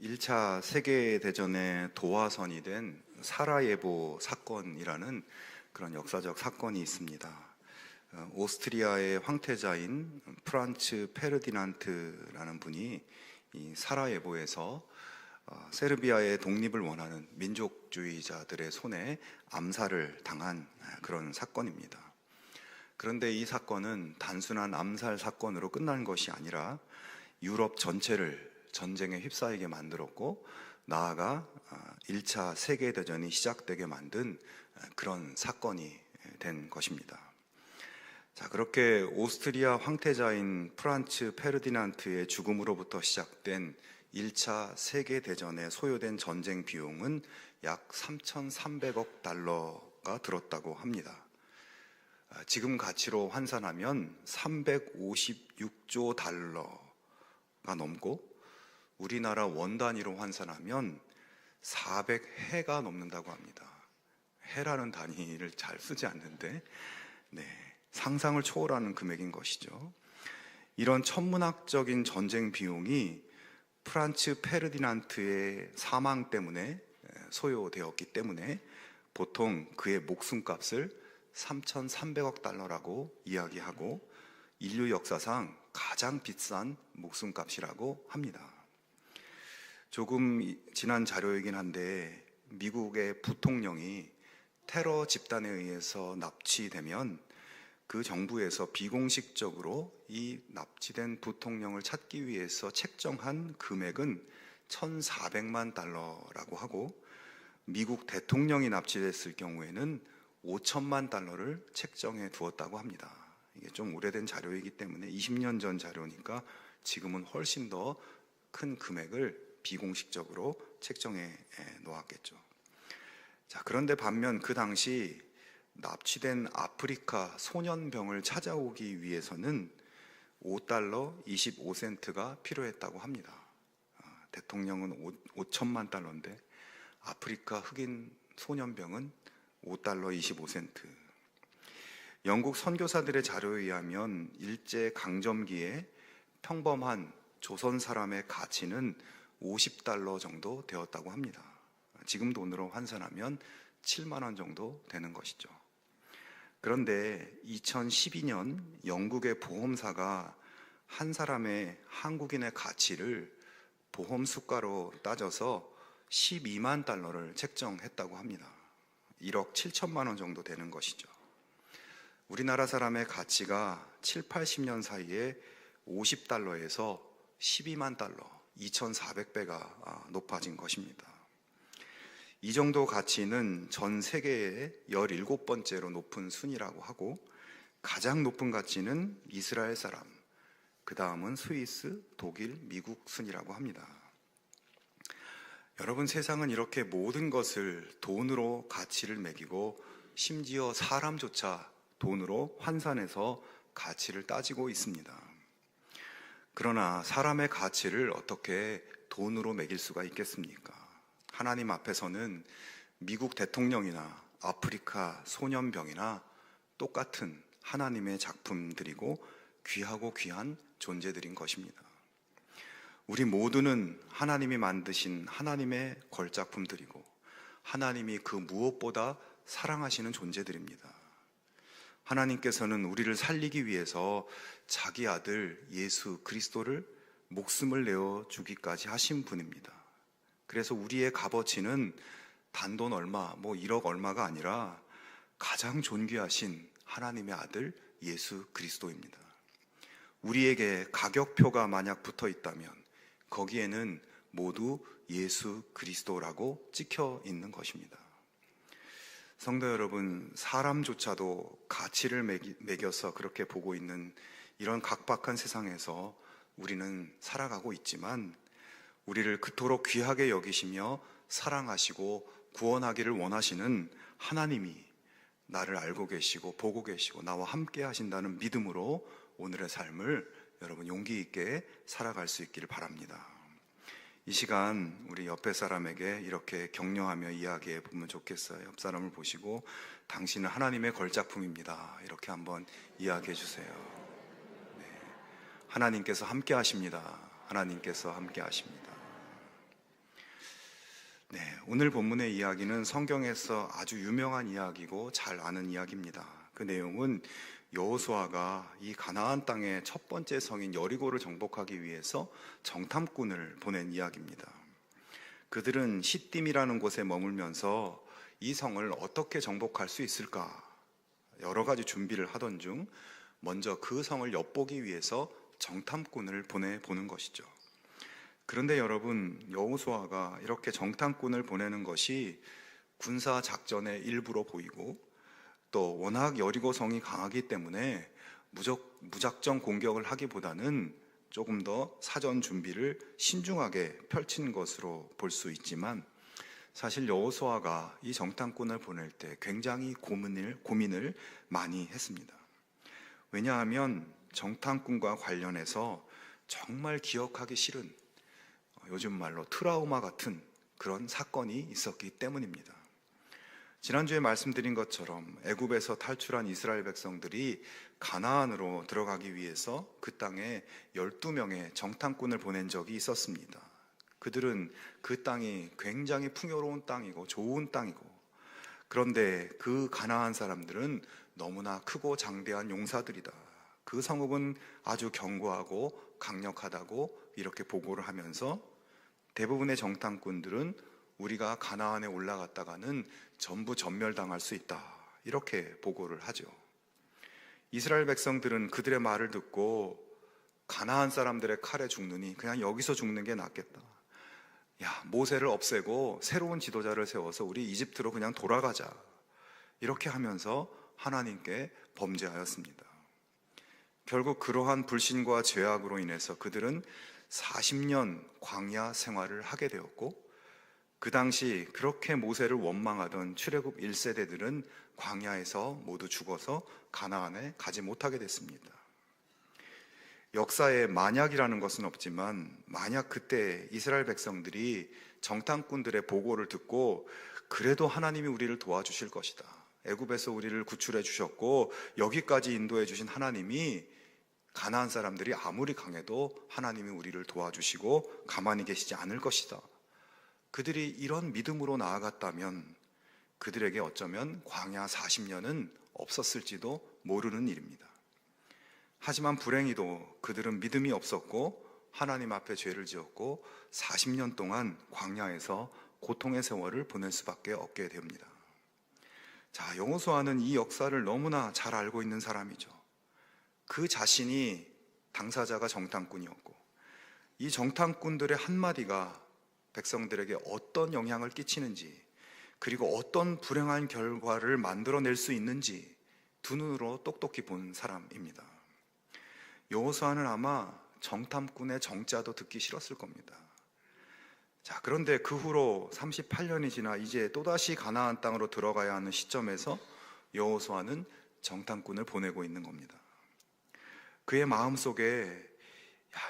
1차 세계대전의 도화선이 된 사라예보 사건이라는 그런 역사적 사건이 있습니다. 오스트리아의 황태자인 프란츠 페르디난트라는 분이 이 사라예보에서 세르비아의 독립을 원하는 민족주의자들의 손에 암살을 당한 그런 사건입니다. 그런데 이 사건은 단순한 암살 사건으로 끝난 것이 아니라 유럽 전체를 전쟁에 휩싸이게 만들었고, 나아가 1차 세계대전이 시작되게 만든 그런 사건이 된 것입니다. 자, 그렇게 오스트리아 황태자인 프란츠 페르디난트의 죽음으로부터 시작된 1차 세계대전에 소요된 전쟁 비용은 약 3,300억 달러가 들었다고 합니다. 지금 가치로 환산하면 356조 달러가 넘고, 우리나라 원 단위로 환산하면 400해가 넘는다고 합니다. 해라는 단위를 잘 쓰지 않는데, 상상을 초월하는 금액인 것이죠. 이런 천문학적인 전쟁 비용이 프란츠 페르디난트의 사망 때문에 소요되었기 때문에 보통 그의 목숨값을 3,300억 달러라고 이야기하고, 인류 역사상 가장 비싼 목숨값이라고 합니다. 조금 지난 자료이긴 한데, 미국의 부통령이 테러 집단에 의해서 납치되면 그 정부에서 비공식적으로 이 납치된 부통령을 찾기 위해서 책정한 금액은 1,400만 달러라고 하고, 미국 대통령이 납치됐을 경우에는 5천만 달러를 책정해 두었다고 합니다. 이게 좀 오래된 자료이기 때문에 20년 전 자료니까 지금은 훨씬 더 큰 금액을 비공식적으로 책정해 놓았겠죠. 자, 그런데 반면 그 당시 납치된 아프리카 소년병을 찾아오기 위해서는 5달러 25센트가 필요했다고 합니다. 대통령은 5천만 달러인데 아프리카 흑인 소년병은 5달러 25센트. 영국 선교사들의 자료에 의하면 일제 강점기에 평범한 조선 사람의 가치는 50달러 정도 되었다고 합니다. 지금 돈으로 환산하면 7만 원 정도 되는 것이죠. 그런데 2012년 영국의 보험사가 한 사람의 한국인의 가치를 보험 수가로 따져서 12만 달러를 책정했다고 합니다. 1억 7천만 원 정도 되는 것이죠. 우리나라 사람의 가치가 7, 80년 사이에 50달러에서 12만 달러, 2,400배가 높아진 것입니다. 이 정도 가치는 전 세계의 17번째로 높은 순위라고 하고, 가장 높은 가치는 이스라엘 사람, 그 다음은 스위스, 독일, 미국 순이라고 합니다. 여러분, 세상은 이렇게 모든 것을 돈으로 가치를 매기고, 심지어 사람조차 돈으로 환산해서 가치를 따지고 있습니다. 그러나 사람의 가치를 어떻게 돈으로 매길 수가 있겠습니까? 하나님 앞에서는 미국 대통령이나 아프리카 소년병이나 똑같은 하나님의 작품들이고 귀하고 귀한 존재들인 것입니다. 우리 모두는 하나님이 만드신 하나님의 걸작품들이고, 하나님이 그 무엇보다 사랑하시는 존재들입니다. 하나님께서는 우리를 살리기 위해서 자기 아들 예수 그리스도를 목숨을 내어 주기까지 하신 분입니다. 그래서 우리의 값어치는 단돈 얼마, 1억 얼마가 아니라 가장 존귀하신 하나님의 아들 예수 그리스도입니다. 우리에게 가격표가 만약 붙어 있다면 거기에는 모두 예수 그리스도라고 찍혀 있는 것입니다. 성도 여러분, 사람조차도 가치를 매겨서 그렇게 보고 있는 이런 각박한 세상에서 우리는 살아가고 있지만, 우리를 그토록 귀하게 여기시며 사랑하시고 구원하기를 원하시는 하나님이 나를 알고 계시고 보고 계시고 나와 함께 하신다는 믿음으로 오늘의 삶을 여러분 용기 있게 살아갈 수 있기를 바랍니다. 이 시간 우리 옆에 사람에게 이렇게 격려하며 이야기해 보면 좋겠어요. 옆 사람을 보시고 당신은 하나님의 걸작품입니다, 이렇게 한번 이야기해 주세요. 하나님께서 함께 하십니다. 하나님께서 함께 하십니다. 네, 오늘 본문의 이야기는 성경에서 아주 유명한 이야기고 잘 아는 이야기입니다. 그 내용은 여호수아가 이 가나안 땅의 첫 번째 성인 여리고를 정복하기 위해서 정탐꾼을 보낸 이야기입니다. 그들은 시딤이라는 곳에 머물면서 이 성을 어떻게 정복할 수 있을까 여러 가지 준비를 하던 중 먼저 그 성을 엿보기 위해서 정탐꾼을 보내보는 것이죠. 그런데 여러분, 여호수아가 이렇게 정탐꾼을 보내는 것이 군사 작전의 일부로 보이고 또 워낙 여리고 성이 강하기 때문에 무작정 공격을 하기보다는 조금 더 사전 준비를 신중하게 펼친 것으로 볼 수 있지만, 사실 여호수아가 이 정탐꾼을 보낼 때 굉장히 고민을 많이 했습니다. 왜냐하면 정탐꾼과 관련해서 정말 기억하기 싫은, 요즘 말로 트라우마 같은 그런 사건이 있었기 때문입니다. 지난주에 말씀드린 것처럼 애굽에서 탈출한 이스라엘 백성들이 가나안으로 들어가기 위해서 그 땅에 12명의 정탐꾼을 보낸 적이 있었습니다. 그들은 그 땅이 굉장히 풍요로운 땅이고 좋은 땅이고, 그런데 그 가나안 사람들은 너무나 크고 장대한 용사들이다, 그 성읍은 아주 견고하고 강력하다고 이렇게 보고를 하면서 대부분의 정탐꾼들은 우리가 가나안에 올라갔다가는 전부 전멸당할 수 있다, 이렇게 보고를 하죠. 이스라엘 백성들은 그들의 말을 듣고 가나안 사람들의 칼에 죽느니 그냥 여기서 죽는 게 낫겠다, 야, 모세를 없애고 새로운 지도자를 세워서 우리 이집트로 그냥 돌아가자, 이렇게 하면서 하나님께 범죄하였습니다. 결국 그러한 불신과 죄악으로 인해서 그들은 40년 광야 생활을 하게 되었고, 그 당시 그렇게 모세를 원망하던 출애굽 1세대들은 광야에서 모두 죽어서 가나안에 가지 못하게 됐습니다. 역사에 만약이라는 것은 없지만, 만약 그때 이스라엘 백성들이 정탐꾼들의 보고를 듣고 그래도 하나님이 우리를 도와주실 것이다, 애굽에서 우리를 구출해 주셨고 여기까지 인도해 주신 하나님이 가나안 사람들이 아무리 강해도 하나님이 우리를 도와주시고 가만히 계시지 않을 것이다, 그들이 이런 믿음으로 나아갔다면 그들에게 어쩌면 광야 40년은 없었을지도 모르는 일입니다. 하지만 불행히도 그들은 믿음이 없었고 하나님 앞에 죄를 지었고 40년 동안 광야에서 고통의 세월을 보낼 수밖에 없게 됩니다. 자, 여호수아는 이 역사를 너무나 잘 알고 있는 사람이죠. 그 자신이 당사자가 정탐꾼이었고 이 정탐꾼들의 한마디가 백성들에게 어떤 영향을 끼치는지, 그리고 어떤 불행한 결과를 만들어낼 수 있는지 두 눈으로 똑똑히 본 사람입니다. 여호수아는 아마 정탐꾼의 정자도 듣기 싫었을 겁니다. 자, 그런데 그 후로 38년이 지나 이제 또다시 가나안 땅으로 들어가야 하는 시점에서 여호수아는 정탐꾼을 보내고 있는 겁니다. 그의 마음속에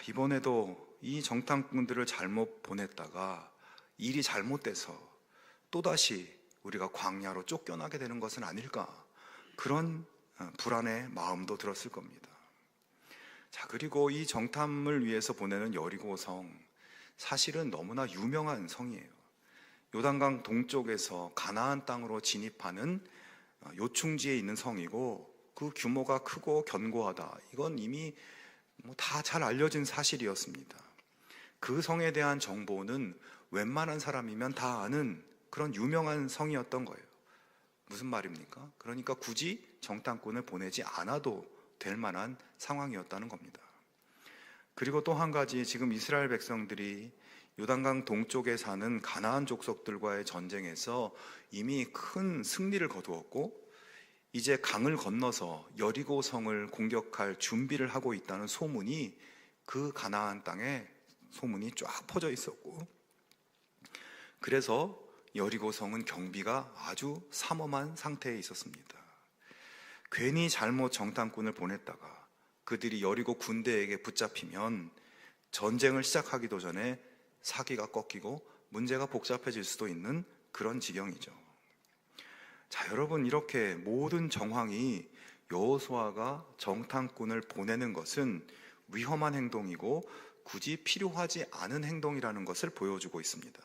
이번에도 이 정탐꾼들을 잘못 보냈다가 일이 잘못돼서 또다시 우리가 광야로 쫓겨나게 되는 것은 아닐까, 그런 불안의 마음도 들었을 겁니다. 자, 그리고 이 정탐을 위해서 보내는 여리고성, 사실은 너무나 유명한 성이에요. 요단강 동쪽에서 가나안 땅으로 진입하는 요충지에 있는 성이고 그 규모가 크고 견고하다, 이건 이미 다 잘 알려진 사실이었습니다. 그 성에 대한 정보는 웬만한 사람이면 다 아는 그런 유명한 성이었던 거예요. 무슨 말입니까? 그러니까 굳이 정탐꾼을 보내지 않아도 될 만한 상황이었다는 겁니다. 그리고 또 한 가지, 지금 이스라엘 백성들이 요단강 동쪽에 사는 가나안 족속들과의 전쟁에서 이미 큰 승리를 거두었고 이제 강을 건너서 여리고 성을 공격할 준비를 하고 있다는 소문이 그 가나안 땅에 소문이 쫙 퍼져 있었고, 그래서 여리고 성은 경비가 아주 삼엄한 상태에 있었습니다. 괜히 잘못 정탐꾼을 보냈다가 그들이 여리고 군대에게 붙잡히면 전쟁을 시작하기도 전에 사기가 꺾이고 문제가 복잡해질 수도 있는 그런 지경이죠. 자, 여러분, 이렇게 모든 정황이 여호수아가 정탐꾼을 보내는 것은 위험한 행동이고 굳이 필요하지 않은 행동이라는 것을 보여주고 있습니다.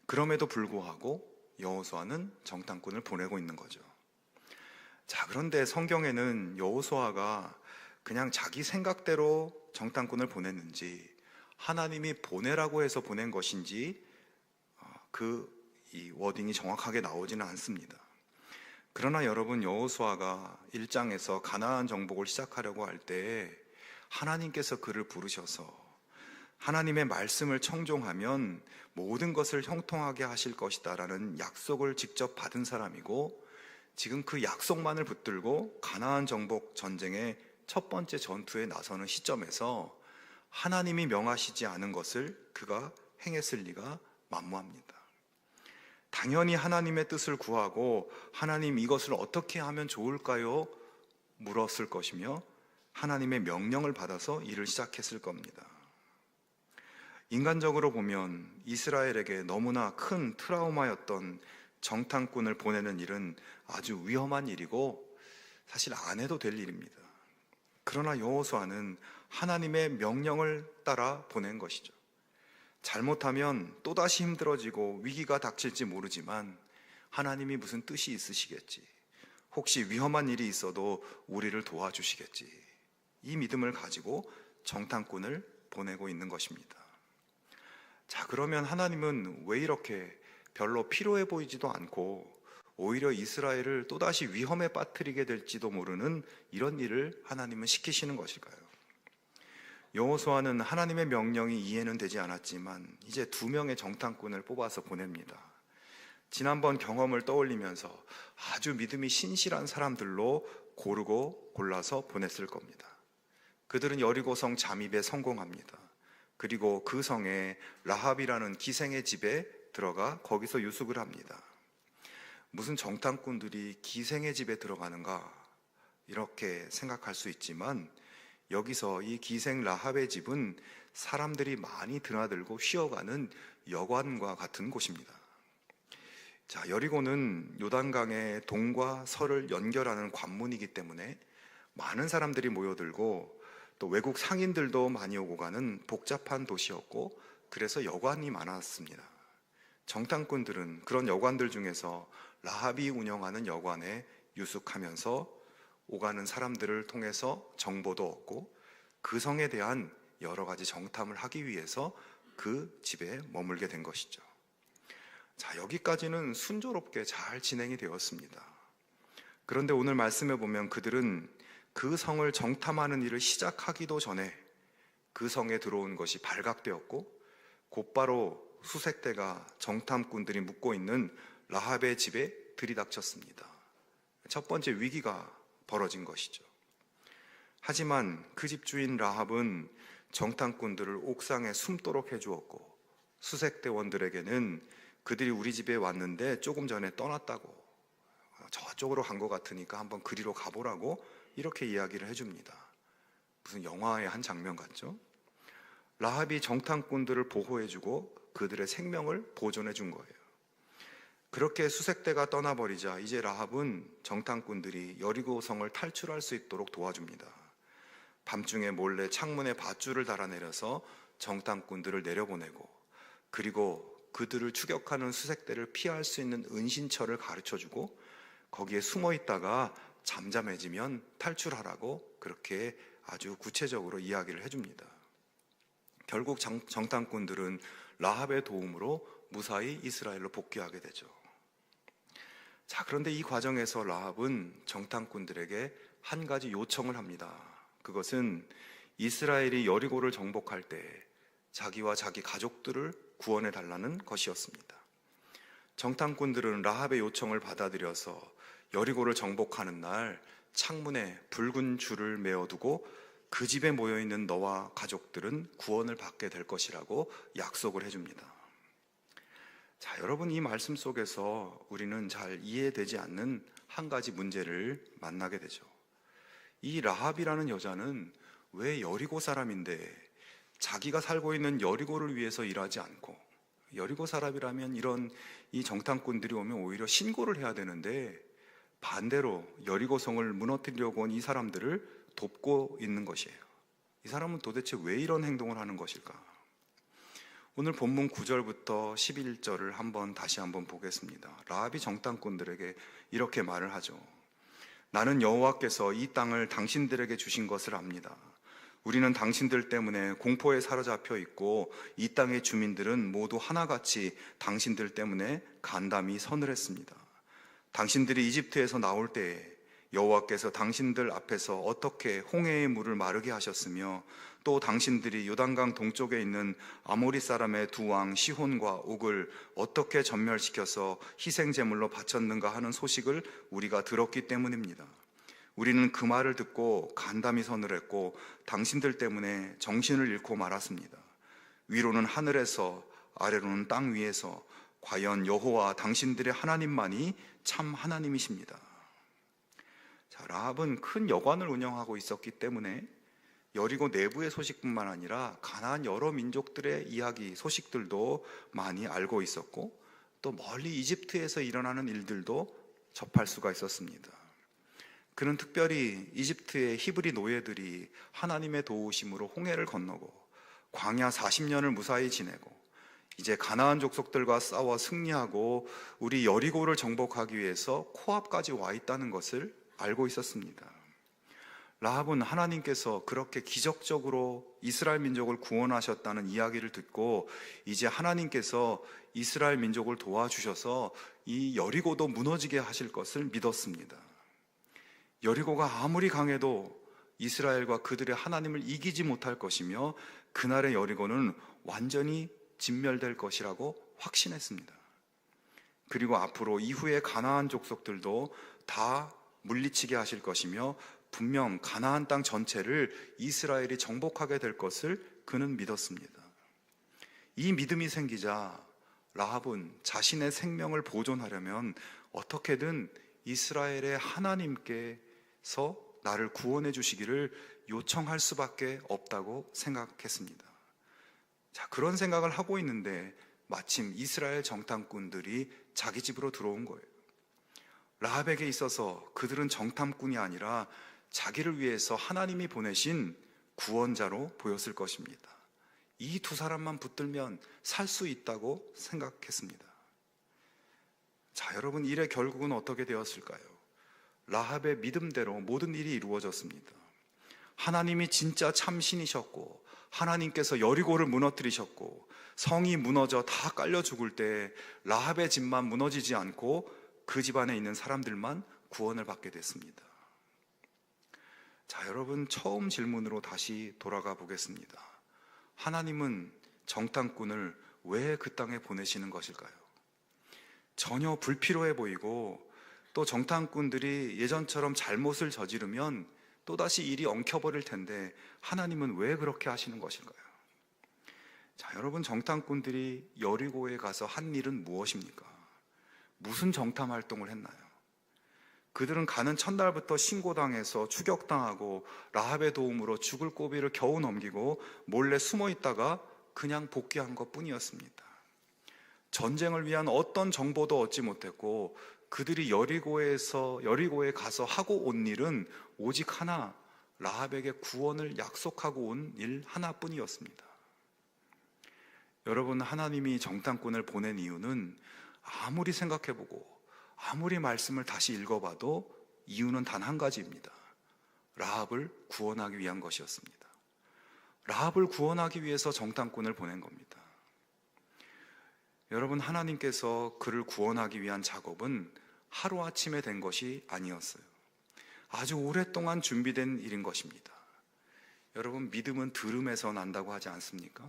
그럼에도 불구하고 여호수아는 정탐꾼을 보내고 있는 거죠. 자, 그런데 성경에는 여호수아가 그냥 자기 생각대로 정탐꾼을 보냈는지 하나님이 보내라고 해서 보낸 것인지 이 워딩이 정확하게 나오지는 않습니다. 그러나 여러분, 여호수아가 1장에서 가나안 정복을 시작하려고 할 때 하나님께서 그를 부르셔서 하나님의 말씀을 청종하면 모든 것을 형통하게 하실 것이다 라는 약속을 직접 받은 사람이고, 지금 그 약속만을 붙들고 가나안 정복 전쟁의 첫 번째 전투에 나서는 시점에서 하나님이 명하시지 않은 것을 그가 행했을 리가 만무합니다. 당연히 하나님의 뜻을 구하고 하나님, 이것을 어떻게 하면 좋을까요? 물었을 것이며 하나님의 명령을 받아서 일을 시작했을 겁니다. 인간적으로 보면 이스라엘에게 너무나 큰 트라우마였던 정탐꾼을 보내는 일은 아주 위험한 일이고 사실 안 해도 될 일입니다. 그러나 여호수아는 하나님의 명령을 따라 보낸 것이죠. 잘못하면 또다시 힘들어지고 위기가 닥칠지 모르지만 하나님이 무슨 뜻이 있으시겠지, 혹시 위험한 일이 있어도 우리를 도와주시겠지, 이 믿음을 가지고 정탐꾼을 보내고 있는 것입니다. 자, 그러면 하나님은 왜 이렇게 별로 필요해 보이지도 않고 오히려 이스라엘을 또다시 위험에 빠뜨리게 될지도 모르는 이런 일을 하나님은 시키시는 것일까요? 여호수아는 하나님의 명령이 이해는 되지 않았지만 이제 2명의 정탐꾼을 뽑아서 보냅니다. 지난번 경험을 떠올리면서 아주 믿음이 신실한 사람들로 고르고 골라서 보냈을 겁니다. 그들은 여리고성 잠입에 성공합니다. 그리고 그 성에 라합이라는 기생의 집에 들어가 거기서 유숙을 합니다. 무슨 정탐꾼들이 기생의 집에 들어가는가 이렇게 생각할 수 있지만, 여기서 이 기생 라합의 집은 사람들이 많이 드나들고 쉬어가는 여관과 같은 곳입니다. 자, 여리고는 요단강의 동과 서를 연결하는 관문이기 때문에 많은 사람들이 모여들고 또 외국 상인들도 많이 오고 가는 복잡한 도시였고, 그래서 여관이 많았습니다. 정탐꾼들은 그런 여관들 중에서 라합이 운영하는 여관에 유숙하면서 오가는 사람들을 통해서 정보도 얻고 그 성에 대한 여러 가지 정탐을 하기 위해서 그 집에 머물게 된 것이죠. 자, 여기까지는 순조롭게 잘 진행이 되었습니다. 그런데 오늘 말씀에 보면 그들은 그 성을 정탐하는 일을 시작하기도 전에 그 성에 들어온 것이 발각되었고, 곧바로 수색대가 정탐꾼들이 묵고 있는 라합의 집에 들이닥쳤습니다. 첫 번째 위기가 벌어진 것이죠. 하지만 그 집주인 라합은 정탐꾼들을 옥상에 숨도록 해주었고, 수색대원들에게는 그들이 우리 집에 왔는데 조금 전에 떠났다고, 저쪽으로 간 것 같으니까 한번 그리로 가보라고 이렇게 이야기를 해줍니다. 무슨 영화의 한 장면 같죠? 라합이 정탐꾼들을 보호해주고 그들의 생명을 보존해 준 거예요. 그렇게 수색대가 떠나버리자 이제 라합은 정탐꾼들이 여리고성을 탈출할 수 있도록 도와줍니다. 밤중에 몰래 창문에 밧줄을 달아내려서 정탐꾼들을 내려보내고, 그리고 그들을 추격하는 수색대를 피할 수 있는 은신처를 가르쳐주고 거기에 숨어 있다가 잠잠해지면 탈출하라고 그렇게 아주 구체적으로 이야기를 해줍니다. 결국 정탐꾼들은 라합의 도움으로 무사히 이스라엘로 복귀하게 되죠. 자, 그런데 이 과정에서 라합은 정탐꾼들에게 한 가지 요청을 합니다. 그것은 이스라엘이 여리고를 정복할 때 자기와 자기 가족들을 구원해 달라는 것이었습니다. 정탐꾼들은 라합의 요청을 받아들여서 여리고를 정복하는 날 창문에 붉은 줄을 메어두고 그 집에 모여있는 너와 가족들은 구원을 받게 될 것이라고 약속을 해줍니다. 자, 여러분, 이 말씀 속에서 우리는 잘 이해되지 않는 한 가지 문제를 만나게 되죠. 이 라합이라는 여자는 왜 여리고 사람인데 자기가 살고 있는 여리고를 위해서 일하지 않고, 여리고 사람이라면 이런 이 정탐꾼들이 오면 오히려 신고를 해야 되는데 반대로 여리고성을 무너뜨리려고 온 이 사람들을 돕고 있는 것이에요. 이 사람은 도대체 왜 이런 행동을 하는 것일까? 오늘 본문 9절부터 11절을 다시 한번 보겠습니다. 라합이 정탐꾼들에게 이렇게 말을 하죠. 나는 여호와께서 이 땅을 당신들에게 주신 것을 압니다. 우리는 당신들 때문에 공포에 사로잡혀 있고 이 땅의 주민들은 모두 하나같이 당신들 때문에 간담이 서늘했습니다. 당신들이 이집트에서 나올 때에 여호와께서 당신들 앞에서 어떻게 홍해의 물을 마르게 하셨으며 또 당신들이 요단강 동쪽에 있는 아모리 사람의 두 왕 시혼과 옥을 어떻게 전멸시켜서 희생제물로 바쳤는가 하는 소식을 우리가 들었기 때문입니다. 우리는 그 말을 듣고 간담이 서늘했고 당신들 때문에 정신을 잃고 말았습니다. 위로는 하늘에서 아래로는 땅 위에서 과연 여호와 당신들의 하나님만이 참 하나님이십니다. 자, 라합은 큰 여관을 운영하고 있었기 때문에 여리고 내부의 소식뿐만 아니라 가나안 여러 민족들의 이야기, 소식들도 많이 알고 있었고 또 멀리 이집트에서 일어나는 일들도 접할 수가 있었습니다. 그는 특별히 이집트의 히브리 노예들이 하나님의 도우심으로 홍해를 건너고 광야 40년을 무사히 지내고 이제 가나안 족속들과 싸워 승리하고 우리 여리고를 정복하기 위해서 코앞까지 와 있다는 것을 알고 있었습니다. 라합은 하나님께서 그렇게 기적적으로 이스라엘 민족을 구원하셨다는 이야기를 듣고 이제 하나님께서 이스라엘 민족을 도와주셔서 이 여리고도 무너지게 하실 것을 믿었습니다. 여리고가 아무리 강해도 이스라엘과 그들의 하나님을 이기지 못할 것이며 그날의 여리고는 완전히 진멸될 것이라고 확신했습니다. 그리고 앞으로 이후에 가나안 족속들도 다 물리치게 하실 것이며 분명 가나안 땅 전체를 이스라엘이 정복하게 될 것을 그는 믿었습니다. 이 믿음이 생기자 라합은 자신의 생명을 보존하려면 어떻게든 이스라엘의 하나님께서 나를 구원해 주시기를 요청할 수밖에 없다고 생각했습니다. 자, 그런 생각을 하고 있는데 마침 이스라엘 정탐꾼들이 자기 집으로 들어온 거예요. 라합에게 있어서 그들은 정탐꾼이 아니라 자기를 위해서 하나님이 보내신 구원자로 보였을 것입니다. 이 두 사람만 붙들면 살 수 있다고 생각했습니다. 자, 여러분, 일의 결국은 어떻게 되었을까요? 라합의 믿음대로 모든 일이 이루어졌습니다. 하나님이 진짜 참 신이셨고 하나님께서 여리고를 무너뜨리셨고 성이 무너져 다 깔려 죽을 때 라합의 집만 무너지지 않고 그 집안에 있는 사람들만 구원을 받게 됐습니다. 자, 여러분, 처음 질문으로 다시 돌아가 보겠습니다. 하나님은 정탐꾼을 왜 그 땅에 보내시는 것일까요? 전혀 불필요해 보이고 또 정탐꾼들이 예전처럼 잘못을 저지르면 또다시 일이 엉켜버릴 텐데 하나님은 왜 그렇게 하시는 것일까요? 자, 여러분, 정탐꾼들이 여리고에 가서 한 일은 무엇입니까? 무슨 정탐 활동을 했나요? 그들은 가는 첫날부터 신고당해서 추격당하고 라합의 도움으로 죽을 고비를 겨우 넘기고 몰래 숨어 있다가 그냥 복귀한 것 뿐이었습니다. 전쟁을 위한 어떤 정보도 얻지 못했고 그들이 여리고에 가서 하고 온 일은 오직 하나, 라합에게 구원을 약속하고 온 일 하나뿐이었습니다. 여러분, 하나님이 정탐꾼을 보낸 이유는 아무리 생각해보고 아무리 말씀을 다시 읽어봐도 이유는 단 한 가지입니다. 라합을 구원하기 위한 것이었습니다. 라합을 구원하기 위해서 정탐꾼을 보낸 겁니다. 여러분, 하나님께서 그를 구원하기 위한 작업은 하루아침에 된 것이 아니었어요. 아주 오랫동안 준비된 일인 것입니다. 여러분, 믿음은 들음에서 난다고 하지 않습니까?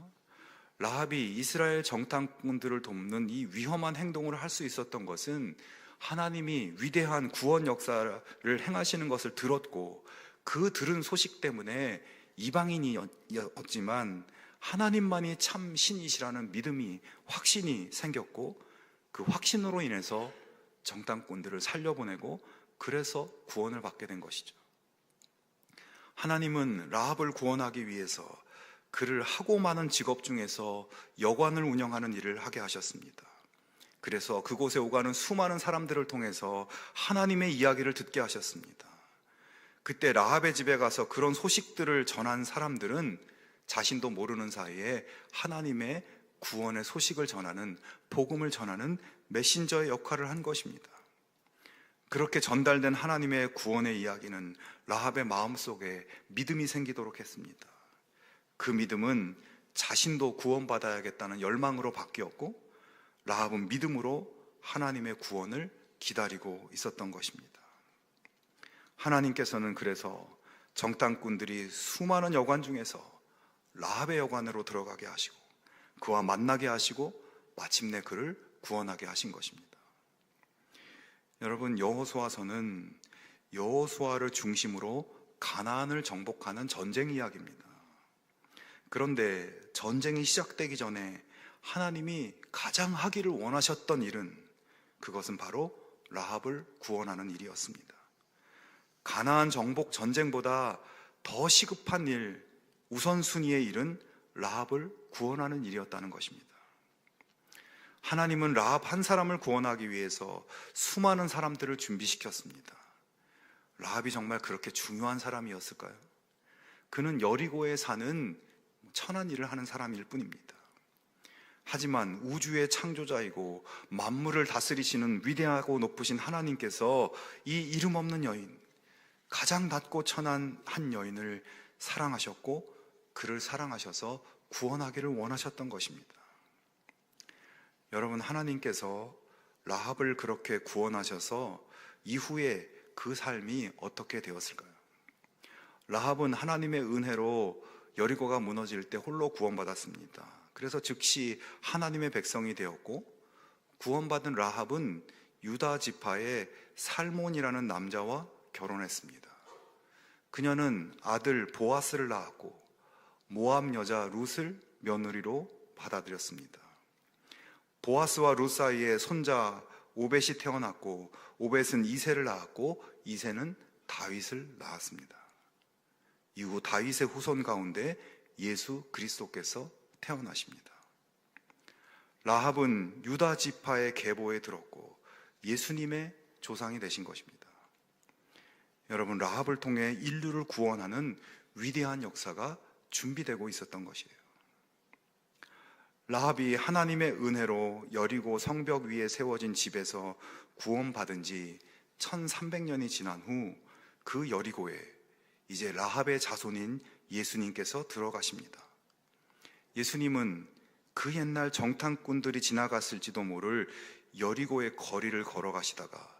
라합이 이스라엘 정탐꾼들을 돕는 이 위험한 행동을 할 수 있었던 것은 하나님이 위대한 구원 역사를 행하시는 것을 들었고 그 들은 소식 때문에 이방인이었지만 하나님만이 참 신이시라는 믿음이, 확신이 생겼고 그 확신으로 인해서 정탐꾼들을 살려보내고 그래서 구원을 받게 된 것이죠. 하나님은 라합을 구원하기 위해서 그를 하고 많은 직업 중에서 여관을 운영하는 일을 하게 하셨습니다. 그래서 그곳에 오가는 수많은 사람들을 통해서 하나님의 이야기를 듣게 하셨습니다. 그때 라합의 집에 가서 그런 소식들을 전한 사람들은 자신도 모르는 사이에 하나님의 구원의 소식을 전하는, 복음을 전하는 메신저의 역할을 한 것입니다. 그렇게 전달된 하나님의 구원의 이야기는 라합의 마음속에 믿음이 생기도록 했습니다. 그 믿음은 자신도 구원받아야겠다는 열망으로 바뀌었고, 라합은 믿음으로 하나님의 구원을 기다리고 있었던 것입니다. 하나님께서는 그래서 정탐꾼들이 수많은 여관 중에서 라합의 여관으로 들어가게 하시고 그와 만나게 하시고 마침내 그를 구원하게 하신 것입니다. 여러분, 여호수아서는 여호수아를 중심으로 가나안을 정복하는 전쟁 이야기입니다. 그런데 전쟁이 시작되기 전에 하나님이 가장 하기를 원하셨던 일은, 그것은 바로 라합을 구원하는 일이었습니다. 가나안 정복 전쟁보다 더 시급한 일, 우선순위의 일은 라합을 구원하는 일이었다는 것입니다. 하나님은 라합 한 사람을 구원하기 위해서 수많은 사람들을 준비시켰습니다. 라합이 정말 그렇게 중요한 사람이었을까요? 그는 여리고에 사는 천한 일을 하는 사람일 뿐입니다. 하지만 우주의 창조자이고 만물을 다스리시는 위대하고 높으신 하나님께서 이 이름 없는 여인, 가장 낮고 천한 한 여인을 사랑하셨고 그를 사랑하셔서 구원하기를 원하셨던 것입니다. 여러분, 하나님께서 라합을 그렇게 구원하셔서 이후에 그 삶이 어떻게 되었을까요? 라합은 하나님의 은혜로 여리고가 무너질 때 홀로 구원받았습니다. 그래서 즉시 하나님의 백성이 되었고, 구원받은 라합은 유다 지파의 살몬이라는 남자와 결혼했습니다. 그녀는 아들 보아스를 낳았고 모압 여자 룻을 며느리로 받아들였습니다. 보아스와 룻 사이에 손자 오벳이 태어났고, 오벳은 이새를 낳았고, 이새는 다윗을 낳았습니다. 이후 다윗의 후손 가운데 예수 그리스도께서 태어나십니다. 라합은 유다 지파의 계보에 들었고 예수님의 조상이 되신 것입니다. 여러분, 라합을 통해 인류를 구원하는 위대한 역사가 준비되고 있었던 것이에요. 라합이 하나님의 은혜로 여리고 성벽 위에 세워진 집에서 구원받은 지 1300년이 지난 후 그 여리고에 이제 라합의 자손인 예수님께서 들어가십니다. 예수님은 그 옛날 정탐꾼들이 지나갔을지도 모를 여리고의 거리를 걸어가시다가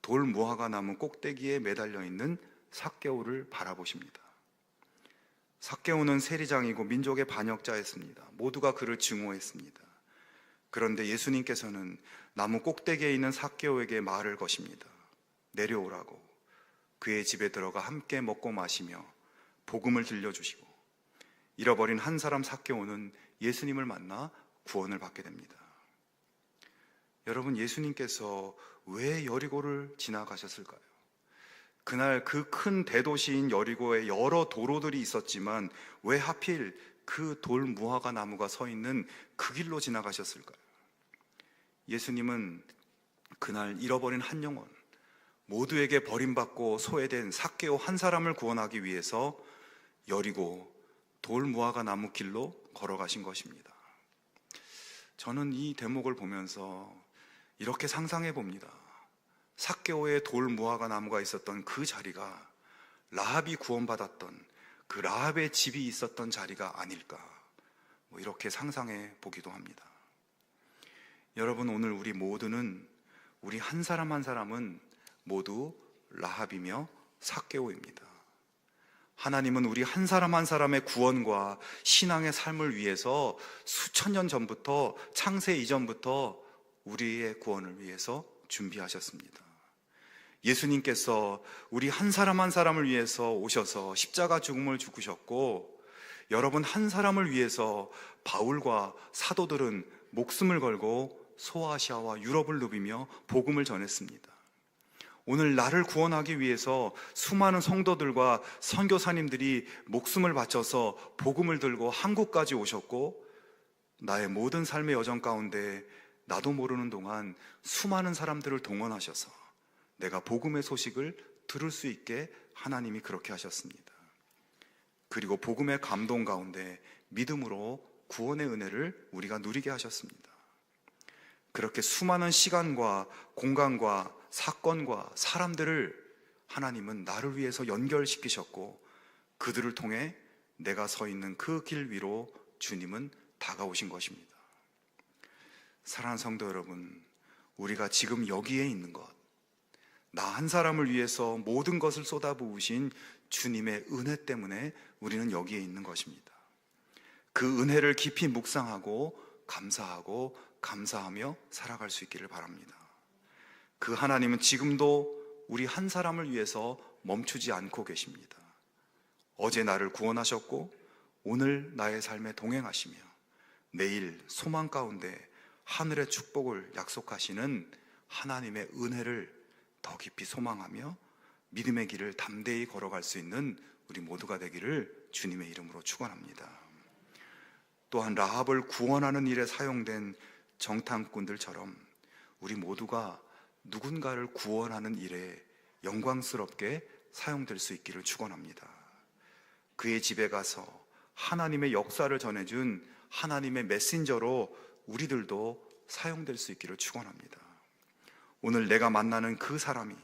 돌 무화과 나무 꼭대기에 매달려 있는 삭개오를 바라보십니다. 삭개오는 세리장이고 민족의 반역자였습니다. 모두가 그를 증오했습니다. 그런데 예수님께서는 나무 꼭대기에 있는 삭개오에게 말을 거십니다. 내려오라고. 그의 집에 들어가 함께 먹고 마시며 복음을 들려주시고, 잃어버린 한 사람 삭개오는 예수님을 만나 구원을 받게 됩니다. 여러분, 예수님께서 왜 여리고를 지나가셨을까요? 그날 그 큰 대도시인 여리고에 여러 도로들이 있었지만 왜 하필 그 돌 무화과 나무가 서 있는 그 길로 지나가셨을까요? 예수님은 그날 잃어버린 한 영혼, 모두에게 버림받고 소외된 삭개오 한 사람을 구원하기 위해서 여리고 돌 무화과 나무 길로 걸어가신 것입니다. 저는 이 대목을 보면서 이렇게 상상해 봅니다. 삭개오의 돌 무화과 나무가 있었던 그 자리가 라합이 구원받았던 그 라합의 집이 있었던 자리가 아닐까, 이렇게 상상해 보기도 합니다. 여러분, 오늘 우리 모두는, 우리 한 사람 한 사람은 모두 라합이며 삭개오입니다. 하나님은 우리 한 사람 한 사람의 구원과 신앙의 삶을 위해서 수천 년 전부터, 창세 이전부터 우리의 구원을 위해서 준비하셨습니다. 예수님께서 우리 한 사람 한 사람을 위해서 오셔서 십자가 죽음을 죽으셨고, 여러분 한 사람을 위해서 바울과 사도들은 목숨을 걸고 소아시아와 유럽을 누비며 복음을 전했습니다. 오늘 나를 구원하기 위해서 수많은 성도들과 선교사님들이 목숨을 바쳐서 복음을 들고 한국까지 오셨고, 나의 모든 삶의 여정 가운데 나도 모르는 동안 수많은 사람들을 동원하셔서 내가 복음의 소식을 들을 수 있게 하나님이 그렇게 하셨습니다. 그리고 복음의 감동 가운데 믿음으로 구원의 은혜를 우리가 누리게 하셨습니다. 그렇게 수많은 시간과 공간과 사건과 사람들을 하나님은 나를 위해서 연결시키셨고, 그들을 통해 내가 서 있는 그 길 위로 주님은 다가오신 것입니다. 사랑하는 성도 여러분, 우리가 지금 여기에 있는 것, 나 한 사람을 위해서 모든 것을 쏟아부으신 주님의 은혜 때문에 우리는 여기에 있는 것입니다. 그 은혜를 깊이 묵상하고 감사하고 감사하며 살아갈 수 있기를 바랍니다. 그 하나님은 지금도 우리 한 사람을 위해서 멈추지 않고 계십니다. 어제 나를 구원하셨고 오늘 나의 삶에 동행하시며 내일 소망 가운데 하늘의 축복을 약속하시는 하나님의 은혜를 더 깊이 소망하며 믿음의 길을 담대히 걸어갈 수 있는 우리 모두가 되기를 주님의 이름으로 축원합니다. 또한 라합을 구원하는 일에 사용된 정탐꾼들처럼 우리 모두가 누군가를 구원하는 일에 영광스럽게 사용될 수 있기를 축원합니다. 그의 집에 가서 하나님의 역사를 전해준 하나님의 메신저로 우리들도 사용될 수 있기를 축원합니다. 오늘 내가 만나는 그 사람이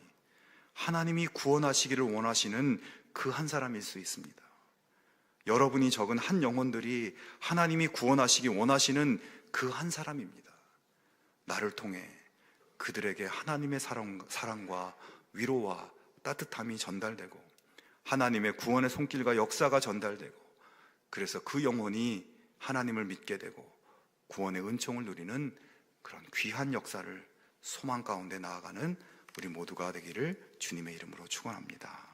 하나님이 구원하시기를 원하시는 그 한 사람일 수 있습니다. 여러분이 적은 한 영혼들이 하나님이 구원하시기 원하시는 그 한 사람입니다. 나를 통해 그들에게 하나님의 사랑과 위로와 따뜻함이 전달되고 하나님의 구원의 손길과 역사가 전달되고, 그래서 그 영혼이 하나님을 믿게 되고 구원의 은총을 누리는 그런 귀한 역사를 소망 가운데 나아가는 우리 모두가 되기를 주님의 이름으로 축원합니다.